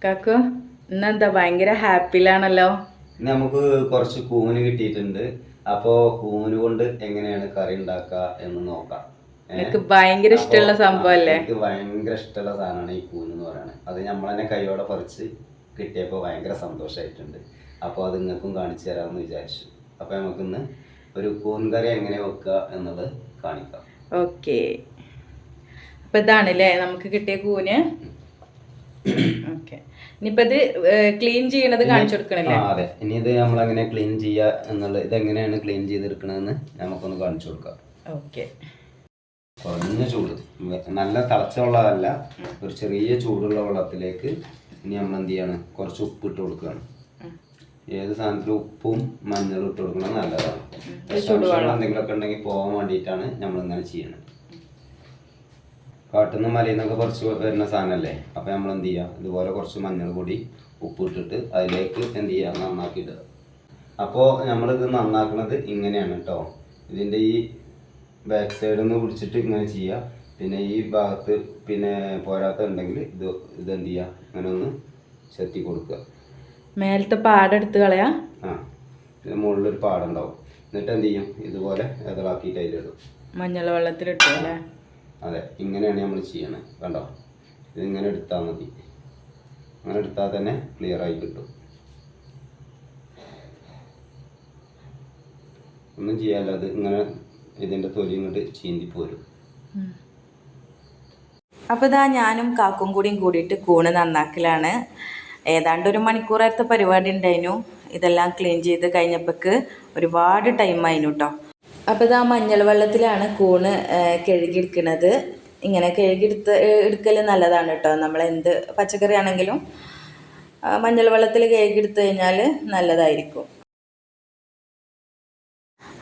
കാക്കു ഇന്നെന്താ ഭയങ്കര ഹാപ്പിയിലാണല്ലോ. നമുക്ക് കുറച്ച് കൂന് കിട്ടിയിട്ടുണ്ട്. അപ്പോൾ കൂന് കൊണ്ട് എങ്ങനെയാണ് കറി ഉണ്ടാക്കുക എന്ന് നോക്കാം. എനിക്ക് ഭയങ്കര ഇഷ്ടമുള്ള സംഭവല്ലേ. എനിക്ക് ഭയങ്കര ഇഷ്ടമുള്ള സാധനമാണ് ഈ കൂന് എന്ന് പറയുന്നത്. അത് നമ്മൾ തന്നെ കൈയോടെ പറിച്ച് കിട്ടിയപ്പോൾ ഭയങ്കര സന്തോഷമായിട്ടുണ്ട്. അപ്പോൾ അത് നിങ്ങൾക്കും കാണിച്ചു തരാമെന്ന് വിചാരിച്ചു. അപ്പോൾ നമുക്കിന്ന് ഒരു കൂൻ കറി എങ്ങനെ വെക്കുക എന്നുള്ളത് കാണിക്കാം. ഓക്കെ, അപ്പം ഇതാണല്ലേ നമുക്ക് കിട്ടിയ കൂന്. ഓക്കെ, ഇനിയിപ്പോൾ ഇത് ക്ലീൻ ചെയ്യണത് കാണിച്ചു കൊടുക്കണല്ലേ? അതെ, ഇനി ഇത് നമ്മളെങ്ങനെ ക്ലീൻ ചെയ്യുക എന്നുള്ളത്, ഇതെങ്ങനെയാണ് ക്ലീൻ ചെയ്തെടുക്കണമെന്ന് നമുക്കൊന്ന് കാണിച്ചു കൊടുക്കാം. ഓക്കെ, കുറഞ്ഞ ചൂട്, നല്ല തിളച്ച വെള്ളമല്ല, ഒരു ചെറിയ ചൂടുള്ള വെള്ളത്തിലേക്ക് ഇനി നമ്മൾ എന്ത് ചെയ്യാണ്, കുറച്ച് ഉപ്പ് ഇട്ട് കൊടുക്കുകയാണ്. ഏത് സാധനത്തിലും ഉപ്പും മഞ്ഞളും ഇട്ട് കൊടുക്കുന്നത് നല്ലതാണ്. എന്തെങ്കിലുമൊക്കെ ഉണ്ടെങ്കിൽ പോകാൻ വേണ്ടിയിട്ടാണ് നമ്മളിങ്ങനെ ചെയ്യുന്നത്. കാട്ടുന്ന മലയിൽ നിന്നൊക്കെ കുറച്ച് വരുന്ന സാധനമല്ലേ. അപ്പോൾ നമ്മൾ എന്ത് ചെയ്യുക, ഇതുപോലെ കുറച്ച് മഞ്ഞൾ പൊടി ഉപ്പ് ഇട്ടിട്ട് അതിലേക്ക് എന്ത് ചെയ്യുക, നന്നാക്കിയിടുക. അപ്പോൾ നമ്മളിത് നന്നാക്കുന്നത് ഇങ്ങനെയാണ് കേട്ടോ. ഇതിൻ്റെ ഈ ബാക്ക് സൈഡിൽ നിന്ന് പിടിച്ചിട്ട് ഇങ്ങനെ ചെയ്യുക. പിന്നെ ഈ ഭാഗത്ത് പിന്നെ പോരാത്തുണ്ടെങ്കിൽ ഇതെന്ത് ചെയ്യുക, ഇങ്ങനെ ഒന്ന് ചെത്തി കൊടുക്കുക. മേലത്തെ പാടെടുത്ത് കളയാ. പിന്നെ മുകളിലൊരു പാടുണ്ടാവും. എന്നിട്ട് എന്ത് ചെയ്യും, ഇതുപോലെ ഇതളാക്കിയിട്ട് അതിലിടും. മഞ്ഞൾ വെള്ളത്തിലിട്ടു അല്ലേ? അതെ, ഇങ്ങനെയാണ് നമ്മൾ ചെയ്യണത്. കണ്ടോ, ഇതിങ്ങനെ എടുത്താൽ മതി. അങ്ങനെ എടുത്താൽ തന്നെ ക്ലിയർ ആയി കിട്ടും. ഒന്നും ചെയ്യാല്ല, അത് ഇങ്ങനെ ഇതിൻ്റെ തൊലി ഇങ്ങോട്ട് ചീന്തിപ്പോരും. അപ്പോൾ ഇതാ ഞാനും കാക്കും കൂടിയിട്ട് കൂണ് നന്നാക്കലാണ്. ഏതാണ്ട് ഒരു മണിക്കൂറത്തെ പരിപാടി ഉണ്ടായിരുന്നു. ഇതെല്ലാം ക്ലീൻ ചെയ്ത് കഴിഞ്ഞപ്പോൾക്ക് ഒരുപാട് ടൈം ആയിരുന്നു കേട്ടോ. അപ്പോൾ ഇതാ മഞ്ഞൾ വെള്ളത്തിലാണ് കൂണ് കഴുകിയെടുക്കുന്നത്. ഇങ്ങനെ എടുക്കൽ നല്ലതാണ് കേട്ടോ. നമ്മളെന്ത് പച്ചക്കറി ആണെങ്കിലും മഞ്ഞൾ വെള്ളത്തിൽ കഴുകിയെടുത്ത് കഴിഞ്ഞാൽ നല്ലതായിരിക്കും.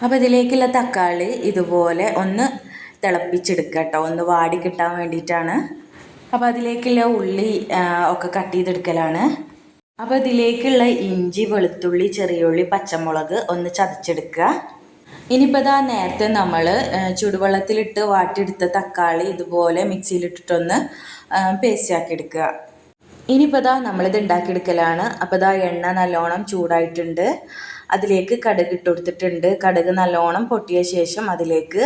അപ്പോൾ ഇതിലേക്കുള്ള തക്കാളി ഇതുപോലെ ഒന്ന് തിളപ്പിച്ചെടുക്കുക കേട്ടോ, ഒന്ന് വാടി കിട്ടാൻ വേണ്ടിയിട്ടാണ്. അപ്പോൾ അതിലേക്കുള്ള ഉള്ളി ഒക്കെ കട്ട് ചെയ്തെടുക്കലാണ്. അപ്പോൾ ഇതിലേക്കുള്ള ഇഞ്ചി, വെളുത്തുള്ളി, ചെറിയുള്ളി, പച്ചമുളക് ഒന്ന് ചതച്ചെടുക്കുക. ഇനിയിപ്പോൾ ഇതാ നേരത്തെ നമ്മൾ ചൂടുവെള്ളത്തിലിട്ട് വാട്ടിയെടുത്ത തക്കാളി ഇതുപോലെ മിക്സിയിലിട്ടിട്ടൊന്ന് പേസ്റ്റ് ആക്കി എടുക്കുക. ഇനിയിപ്പോൾ ഇതാ നമ്മളിത് ഉണ്ടാക്കിയെടുക്കലാണ്. അപ്പോൾ ഇതാ എണ്ണ നല്ലോണം ചൂടായിട്ടുണ്ട്. അതിലേക്ക് കടുക് ഇട്ട് കൊടുത്തിട്ടുണ്ട്. കടുക് നല്ലോണം പൊട്ടിയ ശേഷം അതിലേക്ക്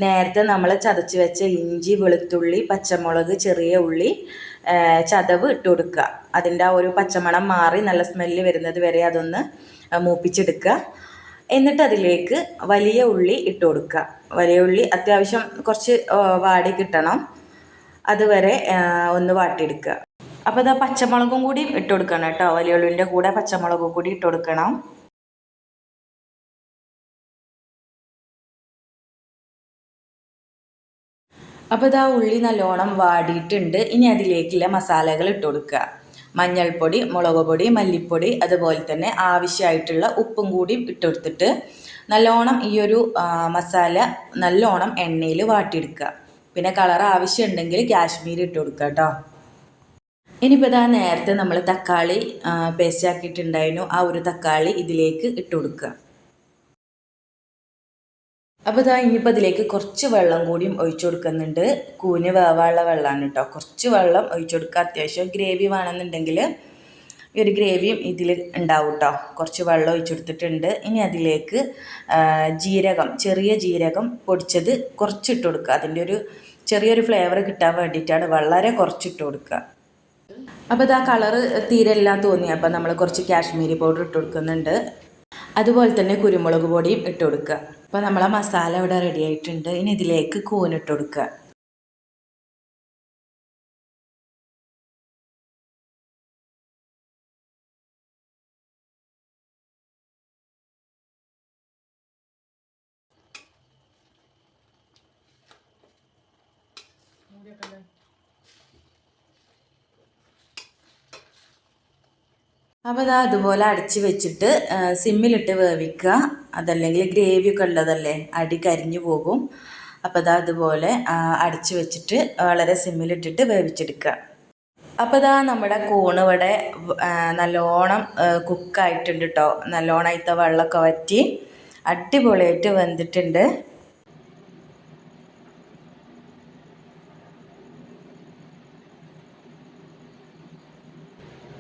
നേരത്തെ നമ്മൾ ചതച്ച് വെച്ച ഇഞ്ചി, വെളുത്തുള്ളി, പച്ചമുളക്, ചെറിയ ഉള്ളി ചതവ് ഇട്ട് കൊടുക്കുക. അതിൻ്റെ ആ ഒരു പച്ചമണം മാറി നല്ല സ്മെല്ല് വരുന്നത് വരെ അതൊന്ന് മൂപ്പിച്ചെടുക്കുക. എന്നിട്ട് അതിലേക്ക് വലിയ ഉള്ളി ഇട്ട് കൊടുക്കുക. വലിയ ഉള്ളി അത്യാവശ്യം കുറച്ച് വാടി കിട്ടണം, അതുവരെ ഒന്ന് വാട്ടിയെടുക്കുക. അപ്പോൾ ഇതാ പച്ചമുളകും കൂടി ഇട്ട് കൊടുക്കണം കേട്ടോ. വലിയ ഉള്ളിൻ്റെ കൂടെ പച്ചമുളകും കൂടി ഇട്ട് കൊടുക്കണം. അപ്പോൾ ഇതാ ഉള്ളി നല്ലോണം വാടിയിട്ടുണ്ട്. ഇനി അതിലേക്കുള്ള മസാലകൾ ഇട്ട് കൊടുക്കുക. മഞ്ഞൾപ്പൊടി, മുളക് പൊടി, മല്ലിപ്പൊടി, അതുപോലെ തന്നെ ആവശ്യമായിട്ടുള്ള ഉപ്പും കൂടി ഇട്ട് കൊടുത്തിട്ട് നല്ലോണം ഈ ഒരു മസാല നല്ലോണം എണ്ണയിൽ വാട്ടിയെടുക്കുക. പിന്നെ കളർ ആവശ്യമുണ്ടെങ്കിൽ കാശ്മീരി ഇട്ട് കൊടുക്കുക കേട്ടോ. ഇനിയിപ്പോൾ ഇതാ നേരത്തെ നമ്മൾ തക്കാളി പേസ്റ്റ് ആക്കിയിട്ടുണ്ടായിരുന്നു. ആ ഒരു തക്കാളി ഇതിലേക്ക് ഇട്ട് കൊടുക്കുക. അപ്പോൾ ഇതാ ഇനിയിപ്പോൾ ഇതിലേക്ക് കുറച്ച് വെള്ളം കൂടിയും ഒഴിച്ചു കൊടുക്കുന്നുണ്ട്. കൂന് വേവാനുള്ള വെള്ളമാണ് കേട്ടോ. കുറച്ച് വെള്ളം ഒഴിച്ചു കൊടുക്കുക. അത്യാവശ്യം ഗ്രേവി വേണമെന്നുണ്ടെങ്കിൽ ഈ ഒരു ഗ്രേവിയും ഇതിൽ ഉണ്ടാവും കേട്ടോ. കുറച്ച് വെള്ളം ഒഴിച്ചു കൊടുത്തിട്ടുണ്ട്. ഇനി അതിലേക്ക് ജീരകം, ചെറിയ ജീരകം പൊടിച്ചത് കുറച്ചിട്ട് കൊടുക്കുക. അതിൻ്റെ ഒരു ചെറിയൊരു ഫ്ലേവർ കിട്ടാൻ വേണ്ടിയിട്ടാണ് വളരെ കുറച്ചിട്ട് കൊടുക്കുക. അപ്പോൾ ഇതാ കളറ് തീരെ എല്ലാം തോന്നി. അപ്പോൾ നമ്മൾ കുറച്ച് കാശ്മീരി പൗഡർ ഇട്ട് കൊടുക്കുന്നുണ്ട്. അതുപോലെ തന്നെ കുരുമുളക് പൊടിയും ഇട്ട് കൊടുക്കുക. അപ്പോൾ നമ്മളെ മസാല ഇവിടെ റെഡി ആയിട്ടുണ്ട്. ഇനി ഇതിലേക്ക് കൂനിട്ട് കൊടുക്കുക. അപ്പോൾ ഇതാ അതുപോലെ അടച്ച് വെച്ചിട്ട് സിമ്മിലിട്ട് വേവിക്കുക. അതല്ലെങ്കിൽ ഗ്രേവിയൊക്കെ ഉള്ളതല്ലേ, അടി കരിഞ്ഞു പോകും. അപ്പോൾ ഇതാ അതുപോലെ അടച്ച് വെച്ചിട്ട് വളരെ സിമ്മിലിട്ടിട്ട് വേവിച്ചെടുക്കുക. അപ്പോൾ ഇതാ നമ്മുടെ കൂണ് ഇവിടെ നല്ലോണം കുക്കായിട്ടുണ്ട് കേട്ടോ. നല്ലോണം അതിലത്തെ വെള്ളമൊക്കെ വറ്റി അടിപൊളിയായിട്ട് വെന്തിട്ടുണ്ട്.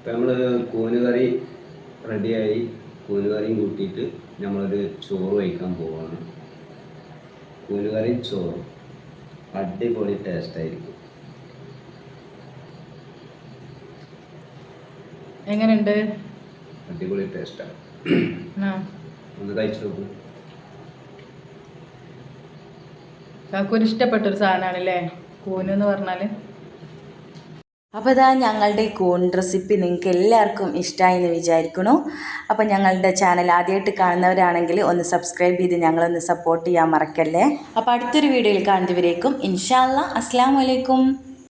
ഇപ്പം നമ്മൾ കൂനുകറി റെഡിയായി. കൂനുകറിയും കൂട്ടിയിട്ട് നമ്മളൊരു ചോറ് വയ്ക്കാൻ പോവുകയാണ്. കൂനുകറിയും ചോറും അടിപൊളി ടേസ്റ്റായിരിക്കും. എങ്ങനെയുണ്ട്? അടിപൊളി ടേസ്റ്റാണ്. ഒന്ന് കഴിച്ചു നോക്കൂ. കാക്കൂന് ഇഷ്ടപ്പെട്ടൊരു സാധനമാണല്ലേ കൂന് എന്ന് പറഞ്ഞാൽ. അപ്പോൾ ഇതാ ഞങ്ങളുടെ കൂൺ റെസിപ്പി നിങ്ങൾക്ക് എല്ലാവർക്കും ഇഷ്ടമായി എന്ന് വിചാരിക്കുന്നു. അപ്പോൾ ഞങ്ങളുടെ ചാനൽ ആദ്യമായിട്ട് കാണുന്നവരാണെങ്കിൽ ഒന്ന് സബ്സ്ക്രൈബ് ചെയ്ത് ഞങ്ങളൊന്ന് സപ്പോർട്ട് ചെയ്യാൻ മറക്കല്ലേ. അപ്പോൾ അടുത്തൊരു വീഡിയോയിൽ കാണുന്നവരേക്കും ഇൻഷാ അല്ലാ അസ്സലാമു അലൈക്കും.